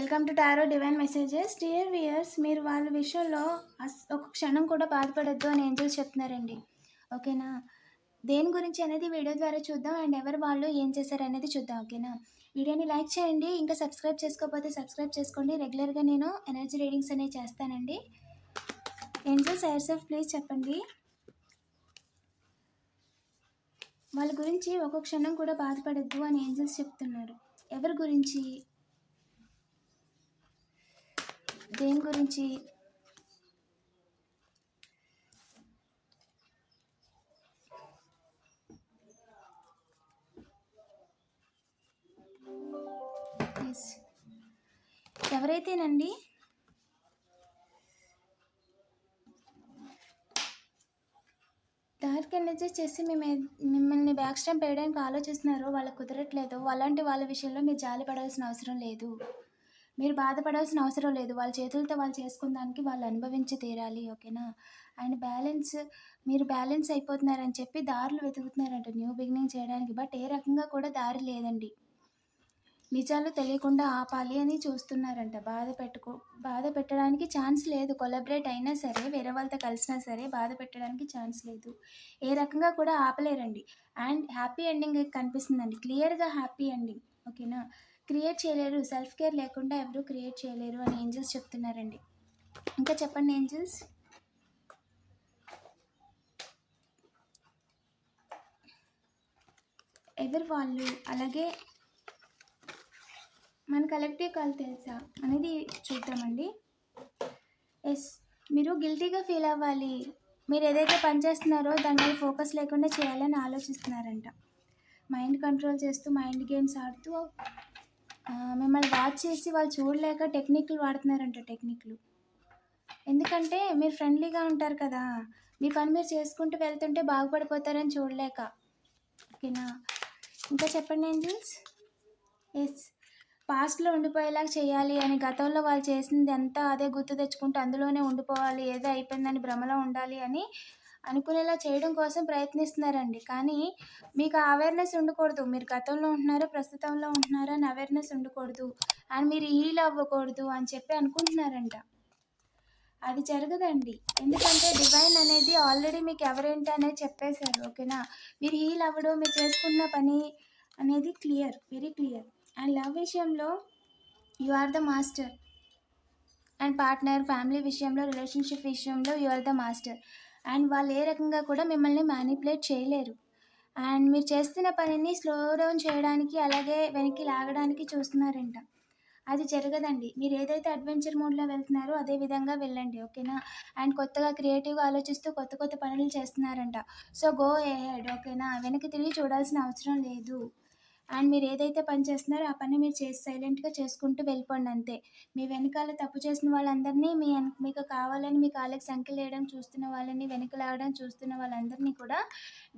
Welcome to tarot divine messages. Dear weirs, మీరు వాళ్ళ విషయంలో ఒక క్షణం కూడా బాధపడొద్దు అని ఏంజల్స్ చెప్తున్నారండి. ఓకేనా? దేని గురించి అనేది వీడియో ద్వారా చూద్దాం. అండ్ ఎవరు వాళ్ళు ఏం చేశారు అనేది చూద్దాం. ఓకేనా? వీడియోని లైక్ చేయండి. ఇంకా సబ్స్క్రైబ్ చేసుకోకపోతే సబ్స్క్రైబ్ చేసుకోండి. రెగ్యులర్గా నేను ఎనర్జీ రీడింగ్స్ అనేవి చేస్తానండి. ఏంజల్స్ ఎయిర్సెల్ఫ్ ప్లీజ్ చెప్పండి. వాళ్ళ గురించి ఒక క్షణం కూడా బాధపడద్దు అని ఏంజల్స్ చెప్తున్నారు. ఎవరి గురించి, దేని గురించి? ఎవరైతేనండి డార్క్ ఎనర్జీస్ చేసి మిమ్మల్ని బ్యాక్ స్టాంప్ వేయడానికి ఆలోచిస్తున్నారో, వాళ్ళకి కుదరట్లేదు, అలాంటి వాళ్ళ విషయంలో మీరు జాలి పడాల్సిన అవసరం లేదు. మీరు బాధపడాల్సిన అవసరం లేదు. వాళ్ళ చేతులతో వాళ్ళు చేసుకున్న దానికి వాళ్ళు అనుభవించి తీరాలి. ఓకేనా? అండ్ మీరు బ్యాలెన్స్ అయిపోతున్నారని చెప్పి దారులు వెతుకుతున్నారంట న్యూ బిగినింగ్ చేయడానికి. బట్ ఏ రకంగా కూడా దారి లేదండి. నిజాలు తెలియకుండా ఆపాలి అని చూస్తున్నారంట. బాధ పెట్టడానికి ఛాన్స్ లేదు. కొలాబరేట్ అయినా సరే, వేరే వాళ్ళతో కలిసినా సరే బాధ పెట్టడానికి ఛాన్స్ లేదు. ఏ రకంగా కూడా ఆపలేరండి. అండ్ హ్యాపీ ఎండింగ్ కనిపిస్తుందండి, క్లియర్గా హ్యాపీ ఎండింగ్. ఓకేనా? క్రియేట్ చేయలేరు. సెల్ఫ్ కేర్ లేకుండా ఎవరు క్రియేట్ చేయలేరు అని ఏంజల్స్ చెప్తున్నారండి. ఇంకా చెప్పండి ఏంజల్స్. ఎవరు వాళ్ళు, అలాగే మన కలెక్టివ్ కాల్ తెలుసా అనేది చూద్దామండి. ఎస్, మీరు గిల్టీగా ఫీల్ అవ్వాలి. మీరు ఏదైతే పని చేస్తున్నారో దాని మీద ఫోకస్ లేకుండా చేయాలని ఆలోచిస్తున్నారంట. మైండ్ కంట్రోల్ చేస్తూ, మైండ్ గేమ్స్ ఆడుతూ, మిమ్మల్ని వాచ్ చేసి వాళ్ళు చూడలేక టెక్నిక్లు వాడుతున్నారంట. టెక్నిక్లు ఎందుకంటే మీరు ఫ్రెండ్లీగా ఉంటారు కదా, మీ పని మీరు చేసుకుంటూ వెళ్తుంటే బాగుపడిపోతారని చూడలేక. ఓకేనా? ఇంకా చెప్పండి ఏంజల్స్. ఎస్, పాస్ట్లో ఉండిపోయేలాగా చేయాలి అని, గతంలో వాళ్ళు చేసింది అంతా అదే గుర్తు తెచ్చుకుంటూ అందులోనే ఉండిపోవాలి, ఏదో అయిపోయిందని భ్రమలో ఉండాలి అని అనుకునేలా చేయడం కోసం ప్రయత్నిస్తున్నారండి. కానీ మీకు అవేర్నెస్ ఉండకూడదు. మీరు గతంలో ఉంటున్నారో ప్రస్తుతంలో ఉంటున్నారో అని అవేర్నెస్ ఉండకూడదు. అండ్ మీరు హీల్ అవ్వకూడదు అని చెప్పి అనుకుంటున్నారంట. అది జరగదండి. ఎందుకంటే డివైన్ అనేది ఆల్రెడీ మీకు ఎవరేంటి అనేది చెప్పేశారు. ఓకేనా? మీరు హీల్ అవ్వడం, మీరు చేసుకున్న పని అనేది clear, very clear. And love విషయంలో you are the master. And partner, family విషయంలో, రిలేషన్షిప్ విషయంలో you are the master. And వాళ్ళు ఏ రకంగా కూడా మిమ్మల్ని మ్యానిపులేట్ చేయలేరు. అండ్ మీరు చేస్తున్న పనిని స్లో డౌన్ చేయడానికి, అలాగే వెనక్కి లాగడానికి చూస్తున్నారంట. అది జరగదండి. మీరు ఏదైతే అడ్వెంచర్ మోడ్లో వెళ్తున్నారో అదే విధంగా వెళ్ళండి. ఓకేనా? అండ్ కొత్తగా క్రియేటివ్గా ఆలోచిస్తూ కొత్త కొత్త పనులు చేస్తున్నారంట. So go ahead. ఓకేనా? వెనక్కి తిరిగి చూడాల్సిన అవసరం లేదు. అండ్ మీరు ఏదైతే పని చేస్తున్నారో ఆ పని మీరు సైలెంట్గా చేసుకుంటూ వెళ్ళిపోండి అంతే. మీ వెనకాల తప్పు చేసిన వాళ్ళందరినీ, మీకు కావాలని మీ కాళ్ళకి సంఖ్యలు వేయడం చూస్తున్న వాళ్ళని, వెనక లాగడం చూస్తున్న వాళ్ళందరినీ కూడా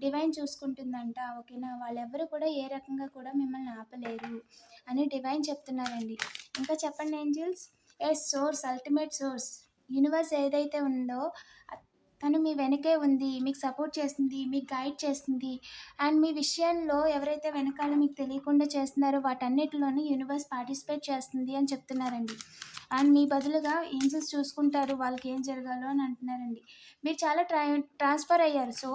డివైన్ చూసుకుంటుందంట. ఓకేనా? వాళ్ళెవ్వరూ కూడా ఏ రకంగా కూడా మిమ్మల్ని ఆపలేరు అని డివైన్ చెప్తున్నారండి. ఇంకా చెప్పండి angels. Source, ultimate source, universe ఏదైతే ఉందో తను మీ వెనకే ఉంది, మీకు సపోర్ట్ చేస్తుంది, మీకు గైడ్ చేస్తుంది. అండ్ మీ విషయంలో ఎవరైతే వెనకాల మీకు తెలియకుండా చేస్తున్నారో వాటన్నిటిలోని యూనివర్స్ పార్టిసిపేట్ చేస్తుంది అని చెప్తున్నారండి. అండ్ మీ బదులుగా ఏంజల్స్ చూసుకుంటారు వాళ్ళకి ఏం జరగాలో అని అంటున్నారండి. మీరు చాలా ట్రాన్స్ఫర్ అయ్యారు. సో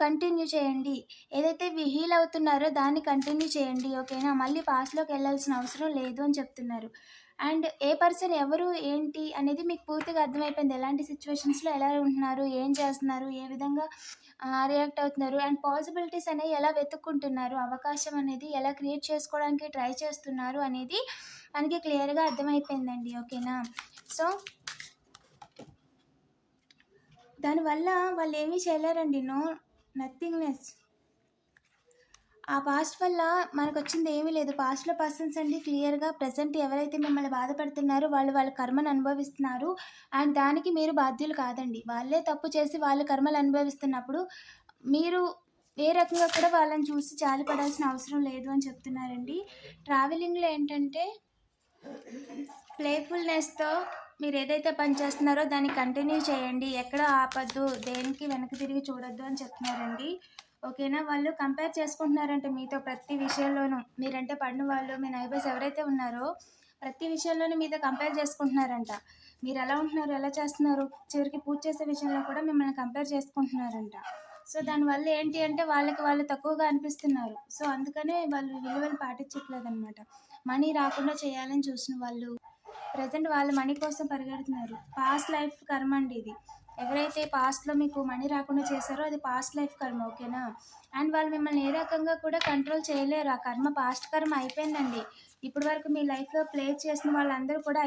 కంటిన్యూ చేయండి. ఏదైతే హీల్ అవుతున్నారో దాన్ని కంటిన్యూ చేయండి. ఓకేనా? మళ్ళీ పాస్ట్లోకి వెళ్ళాల్సిన అవసరం లేదు అని చెప్తున్నారు. అండ్ ఏ పర్సన్ ఎవరు ఏంటి అనేది మీకు పూర్తిగా అర్థమైపోయింది. ఎలాంటి సిచ్యువేషన్స్లో ఎలా ఉంటున్నారు, ఏం చేస్తున్నారు, ఏ విధంగా రియాక్ట్ అవుతున్నారు, అండ్ పాసిబిలిటీస్ అనేవి ఎలా వెతుక్కుంటున్నారు, అవకాశం అనేది ఎలా క్రియేట్ చేసుకోవడానికి ట్రై చేస్తున్నారు అనేది మనకి క్లియర్గా అర్థమైపోయిందండి. ఓకేనా? సో దానివల్ల వాళ్ళు ఏమీ చేయలేరండి. నథింగ్నెస్. ఆ పాస్ట్ వల్ల మనకు వచ్చింది ఏమీ లేదు. పాస్ట్లో పర్సన్స్ అండి క్లియర్గా ప్రజెంట్ ఎవరైతే మిమ్మల్ని బాధపడుతున్నారో వాళ్ళ కర్మను అనుభవిస్తున్నారు. అండ్ దానికి మీరు బాధ్యులు కాదండి. వాళ్ళే తప్పు చేసి వాళ్ళు కర్మలు అనుభవిస్తున్నప్పుడు మీరు ఏ రకంగా కూడా వాళ్ళని చూసి జాలిపడాల్సిన అవసరం లేదు అని చెప్తున్నారండి. ట్రావెలింగ్లో ఏంటంటే ప్లేఫుల్నెస్తో మీరు ఏదైతే పని చేస్తున్నారో దాన్ని కంటిన్యూ చేయండి. ఎక్కడ ఆపద్దు, దేనికి వెనక్కి తిరిగి చూడొద్దు అని చెప్తున్నారండి. ఓకేనా? వాళ్ళు కంపేర్ చేసుకుంటున్నారంటే మీతో ప్రతి విషయంలోనూ. మీరంటే పడిన వాళ్ళు, మీ నైబర్స్ ఎవరైతే ఉన్నారో ప్రతి విషయంలోనూ మీతో కంపేర్ చేసుకుంటున్నారంట. మీరు ఎలా ఉంటున్నారు, ఎలా చేస్తున్నారు, చివరికి పూజ చేసే విషయంలో కూడా మిమ్మల్ని కంపేర్ చేసుకుంటున్నారంట. సో దానివల్ల ఏంటి అంటే వాళ్ళకి వాళ్ళు తక్కువగా అనిపిస్తున్నారు. సో అందుకనే వాళ్ళు విలువలు పాటించట్లేదనమాట. మనీ రాకుండా చేయాలని చూసిన వాళ్ళు ప్రజెంట్ వాళ్ళ మనీ కోసం పరిగెడుతున్నారు. పాస్ట్ లైఫ్ కర్మ అండి ఇది. ఎవరైతే పాస్ట్‌లో మీకు మనీ రాకుండా చేశారో అది పాస్ట్ లైఫ్ కర్మ. ఓకేనా? అండ్ వాళ్ళు మిమ్మల్ని ఏ రకంగా కూడా కంట్రోల్ చేయలేరు. ఆ కర్మ పాస్ట్ కర్మ అయిపోయిందండి. ఇప్పటి వరకు మీ లైఫ్‌లో ప్లే చేసిన వాళ్ళందరూ కూడా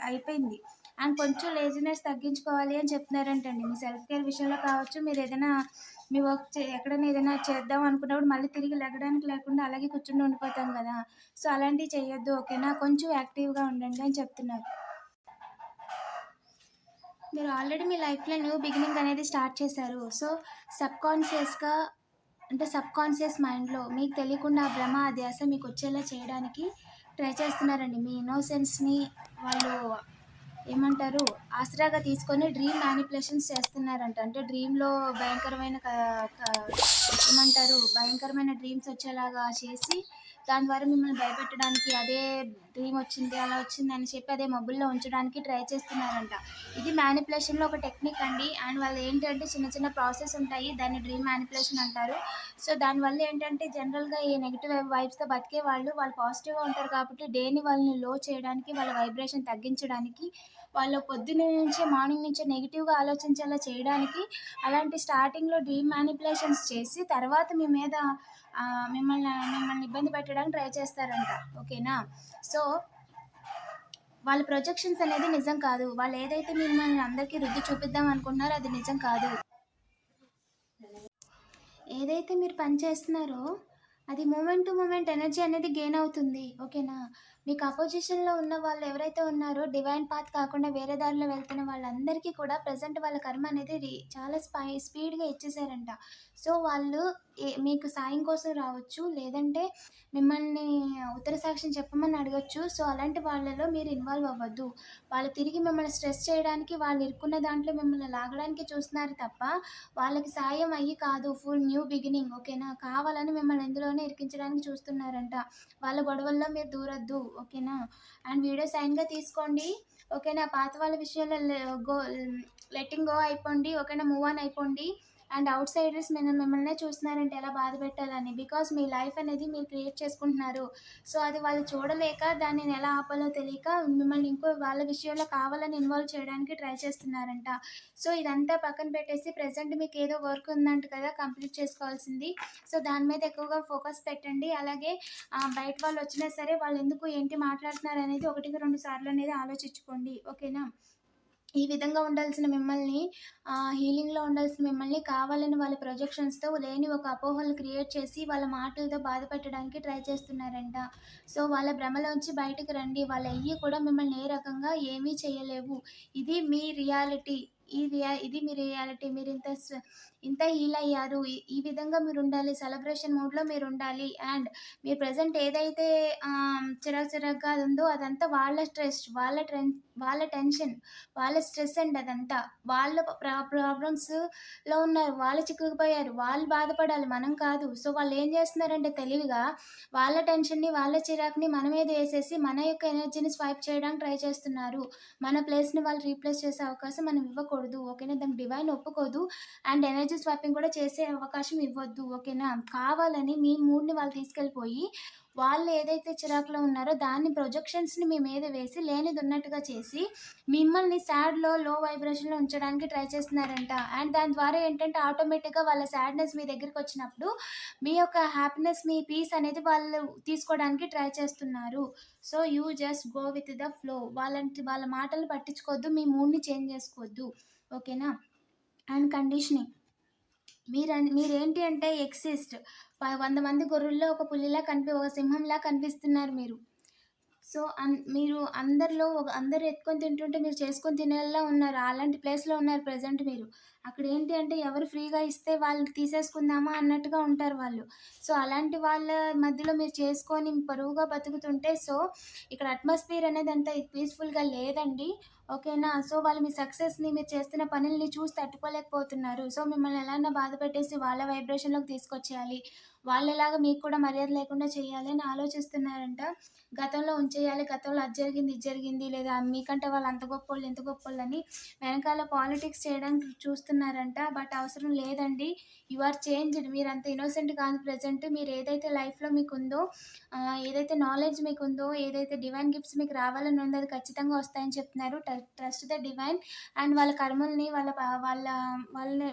అయిపోయింది. అండ్ కొంచెం లేజినెస్ తగ్గించుకోవాలి అని చెప్తున్నారంటండి. మీ సెల్ఫ్ కేర్ విషయంలో కావచ్చు, మీరు ఏదైనా మీ వర్క్ ఎక్కడైనా ఏదైనా చేద్దాం అనుకున్నప్పుడు మళ్ళీ తిరిగి లెగడానికి లేకుండా అలాగే కూర్చొని ఉండిపోతాం కదా! సో అలాంటివి చేయొద్దు. ఓకేనా? కొంచెం యాక్టివ్‌గా ఉండండి అని చెప్తున్నారు. మీరు ఆల్రెడీ మీ లైఫ్‌లో న్యూ బిగినింగ్ అనేది స్టార్ట్ చేశారు. సో సబ్‌కాన్షియస్‌గా అంటే సబ్‌కాన్షియస్ మైండ్‌లో మీకు తెలియకుండా ఆ భ్రమ, ఆ ధ్యాస మీకొచ్చేలా చేయడానికి ట్రై చేస్తున్నారండి. మీ ఇన్నోసెన్స్‌ని వాళ్ళు ఏమంటారు ఆసరాగా తీసుకొని డ్రీమ్ మ్యానిపులేషన్స్ చేస్తున్నారంట. అంటే డ్రీమ్‌లో భయంకరమైన క క ఏమంటారు భయంకరమైన డ్రీమ్స్ వచ్చేలాగా చేసి దాని ద్వారా మిమ్మల్ని భయపెట్టడానికి అదే డ్రీమ్ వచ్చింది, అలా వచ్చింది అని చెప్పి అదే మబ్బుల్లో ఉంచడానికి ట్రై చేస్తున్నారంట. ఇది మ్యానిపులేషన్‌లో ఒక టెక్నిక్ అండి. అండ్ వాళ్ళు ఏంటంటే చిన్న చిన్న ప్రాసెస్ ఉంటాయి. దాన్ని డ్రీమ్ మ్యానిపులేషన్ అంటారు. సో దానివల్ల ఏంటంటే జనరల్‌గా ఈ నెగెటివ్ వైబ్స్‌తో బతికే వాళ్ళు పాజిటివ్‌గా ఉంటారు కాబట్టి డేని వాళ్ళని లో చేయడానికి, వాళ్ళ వైబ్రేషన్ తగ్గించడానికి, వాళ్ళు పొద్దున్న నుంచే మార్నింగ్ నుంచే నెగెటివ్‌గా ఆలోచించేలా చేయడానికి అలాంటి స్టార్టింగ్‌లో డ్రీమ్ మ్యానిపులేషన్స్ చేసి తర్వాత మీ మీద మిమ్మల్ని ఇబ్బంది పెట్టడానికి ట్రై చేస్తారంట. ఓకేనా? సో వాళ్ళ ప్రొజెక్షన్స్ అనేది నిజం కాదు. వాళ్ళు ఏదైతే మిమ్మల్ని అందరికీ రుద్ది చూపిద్దాం అనుకుంటున్నారో అది నిజం కాదు. ఏదైతే మీరు పని చేస్తున్నారో అది మూమెంట్ టు మూమెంట్ ఎనర్జీ అనేది గెయిన్ అవుతుంది. ఓకేనా? మీకు అపోజిషన్‌లో ఉన్న వాళ్ళు ఎవరైతే ఉన్నారో డివైన్ పాత్ కాకుండా వేరే దారిలో వెళ్తున్న వాళ్ళందరికీ కూడా ప్రెజెంట్ వాళ్ళ కర్మ అనేది చాలా స్పీడ్‌గా ఇచ్చేసారంట. సో వాళ్ళు మీకు సాయం కోసం రావచ్చు. లేదంటే మిమ్మల్ని ఉత్తర సాక్ష్యం చెప్పమని అడగొచ్చు. సో అలాంటి వాళ్ళలో మీరు ఇన్వాల్వ్ అవ్వద్దు. వాళ్ళు తిరిగి మిమ్మల్ని స్ట్రెస్ చేయడానికి, వాళ్ళు ఇరుక్కున్న దాంట్లో మిమ్మల్ని లాగడానికి చూస్తున్నారు తప్ప వాళ్ళకి సాయం అయ్యి కాదు. Full new beginning. ఓకేనా? కావాలని మిమ్మల్ని ఇందులోనే ఇరికించడానికి చూస్తున్నారంట. వాళ్ళ గొడవల్లో మీరు దూరొద్దు. ఓకేనా? అండ్ వీడియో సైన్‌గా తీసుకోండి. ఓకేనా? పాత వాళ్ళ విషయంలో లెట్టింగ్ గో అయిపోండి. ఓకేనా? మూవ్ ఆన్ అయిపోండి. అండ్ ఔట్ సైడర్స్ మిమ్మల్నే చూస్తున్నారంటే ఎలా బాధ పెట్టాలని. బికాజ్ మీ లైఫ్ అనేది మీరు క్రియేట్ చేసుకుంటున్నారు. సో అది వాళ్ళు చూడలేక దానిని ఎలా ఆపాలో తెలియక మిమ్మల్ని ఇంకో వాళ్ళ విషయంలో కావాలని ఇన్వాల్వ్ చేయడానికి ట్రై చేస్తున్నారంట. సో ఇదంతా పక్కన పెట్టేసి ప్రెజెంట్ మీకు ఏదో వర్క్ ఉందంట కదా కంప్లీట్ చేసుకోవాల్సింది. సో దాని మీద ఎక్కువగా ఫోకస్ పెట్టండి. అలాగే బయట వాళ్ళు వచ్చినా సరే వాళ్ళు ఎందుకు ఏంటి మాట్లాడుతున్నారు అనేది 1కి 2 సార్లు అనేది ఆలోచించుకోండి. ఓకేనా? ఈ విధంగా ఉండాల్సిన మిమ్మల్ని హీలింగ్‌లో ఉండాల్సిన మిమ్మల్ని కావాలని వాళ్ళ ప్రొజెక్షన్స్‌తో లేని ఒక అపోహలు క్రియేట్ చేసి వాళ్ళ మాటలతో బాధపెట్టడానికి ట్రై చేస్తున్నారంట. సో వాళ్ళ భ్రమలోంచి బయటకు రండి. వాళ్ళెయ్యి కూడా మిమ్మల్ని ఏ రకంగా ఏమీ చేయలేవు. ఇది మీ రియాలిటీ. ఇది మీ రియాలిటీ. మీరింత ఇంత హీల్ అయ్యారు. ఈ విధంగా మీరుండాలి. సెలబ్రేషన్ మూడ్‌లో మీరుండాలి. అండ్ మీరు ప్రెజెంట్ ఏదైతే చిరాకుగా ఉందో అదంతా వాళ్ళ స్ట్రెస్, వాళ్ళ టెన్షన్, వాళ్ళ స్ట్రెస్ అండి అదంతా. వాళ్ళ ప్రాబ్లమ్స్‌లో ఉన్నారు. వాళ్ళు చిక్కుకుపోయారు. వాళ్ళు బాధపడాలి మనం కాదు. సో వాళ్ళేం చేస్తున్నారంటే తెలివిగా వాళ్ళ టెన్షన్‌ని, వాళ్ళ చిరాకుని మన మీద ఏసేసి మన యొక్క ఎనర్జీని స్వైప్ చేయడానికి ట్రై చేస్తున్నారు. మన ప్లేస్‌ని వాళ్ళు రీప్లేస్ చేసే అవకాశం మనం ఇవ్వకూడదు. ఓకేనా? దానికి డివైన్ ఒప్పుకోదు. అండ్ ఎనర్జీ స్వాపింగ్ కూడా చేసే అవకాశం ఇవ్వద్దు. ఓకేనా? కావాలని మీ మూడ్‌ని వాళ్ళు తీసుకెళ్ళిపోయి వాళ్ళు ఏదైతే చిరాకులో ఉన్నారో దాన్ని ప్రొజెక్షన్స్‌ని మీ మీద వేసి లేనిదున్నట్టుగా చేసి మిమ్మల్ని లో వైబ్రేషన్‌లో ఉంచడానికి ట్రై చేస్తున్నారంట. అండ్ దాని ద్వారా ఏంటంటే ఆటోమేటిక్‌గా వాళ్ళ సాడ్‌నెస్ మీ దగ్గరికొచ్చినప్పుడు మీ యొక్క హ్యాపీనెస్, మీ పీస్ అనేది వాళ్ళు తీసుకోవడానికి ట్రై చేస్తున్నారు. So you just go with the flow. వాళ్ళ మాటలు పట్టించుకోవద్దు. మీ మూడ్‌ని చేంజ్ చేసుకోవద్దు. ఓకేనా? And conditioning. మీరేంటి అంటే ఎక్సిస్ట్. 100 మంది గొర్రెల్లో ఒక పులిలా ఒక సింహంలా కనిపిస్తున్నారు మీరు. సో మీరు అందరూ ఎత్తుకొని తింటుంటే మీరు చేసుకొని తినేలా ఉన్నారు. అలాంటి ప్లేస్‌లో ఉన్నారు ప్రెజెంట్ మీరు. అక్కడ ఏంటి అంటే ఎవరు ఫ్రీగా ఇస్తే వాళ్ళు తీసేసుకుందామా అన్నట్టుగా ఉంటారు వాళ్ళు. సో, అలాంటి వాళ్ళ మధ్యలో మీరు చేసుకొని పరువుగా బతుకుతుంటే ఇక్కడ అట్మాస్ఫియర్ అనేది అంత పీస్‌ఫుల్‌గా లేదండి. ఓకేనా. సో, వాళ్ళు మీ సక్సెస్‌ని, మీరు చేస్తున్న పనుల్ని చూసి తట్టుకోలేకపోతున్నారు. సో, మిమ్మల్ని ఎలాగైనా బాధ పెట్టేసి వాళ్ళ వైబ్రేషన్‌లోకి తీసుకొచ్చేయాలి. వాళ్ళలాగా మీకు కూడా మర్యాద లేకుండా చేయాలి అని ఆలోచిస్తున్నారంట. గతంలో ఉంచేయాలి, గతంలో అది జరిగింది, ఇది జరిగింది, లేదా మీకంటే వాళ్ళు అంత గొప్పోళ్ళు, ఇంత గొప్పోళ్ళని వెనకాల పాలిటిక్స్ చేయడానికి చూస్తున్నారంట. బట్ అవసరం లేదండి. You are changed. మీరంత ఇన్నోసెంట్ కాదు ప్రెజెంట్. మీరు ఏదైతే లైఫ్‌లో మీకుందో, ఏదైతే నాలెడ్జ్ మీకుందో, ఏదైతే డివైన్ గిఫ్ట్స్ మీకు రావాలని ఉందో అది ఖచ్చితంగా వస్తాయని చెప్తున్నారు. Trust the divine. అండ్ వాళ్ళ కర్మల్ని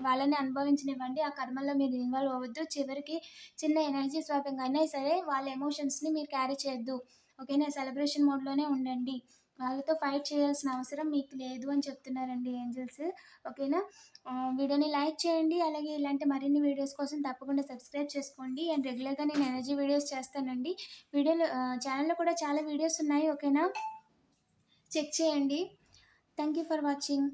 వాళ్ళని అనుభవించనివ్వండి. ఆ కర్మల్లో మీరు ఇన్వాల్వ్ అవ్వద్దు. చివరికి చిన్న ఎనర్జీ స్వాపింగ్ అయినా సరే వాళ్ళ ఎమోషన్స్‌ని మీరు క్యారీ చేయొద్దు. ఓకేనా. సెలబ్రేషన్ మోడ్‌లోనే ఉండండి. వాళ్ళతో ఫైట్ చేయాల్సిన అవసరం మీకు లేదు అని చెప్తున్నారండి ఏంజెల్స్. ఓకేనా. వీడియోని లైక్ చేయండి. అలాగే ఇలాంటి మరిన్ని వీడియోస్ కోసం తప్పకుండా సబ్స్క్రైబ్ చేసుకోండి. అండ్ రెగ్యులర్‌గా నేను ఎనర్జీ వీడియోస్ చేస్తానండి. ఛానల్‌లో కూడా చాలా వీడియోస్ ఉన్నాయి. ఓకేనా. చెక్ చేయండి. Thank you for watching.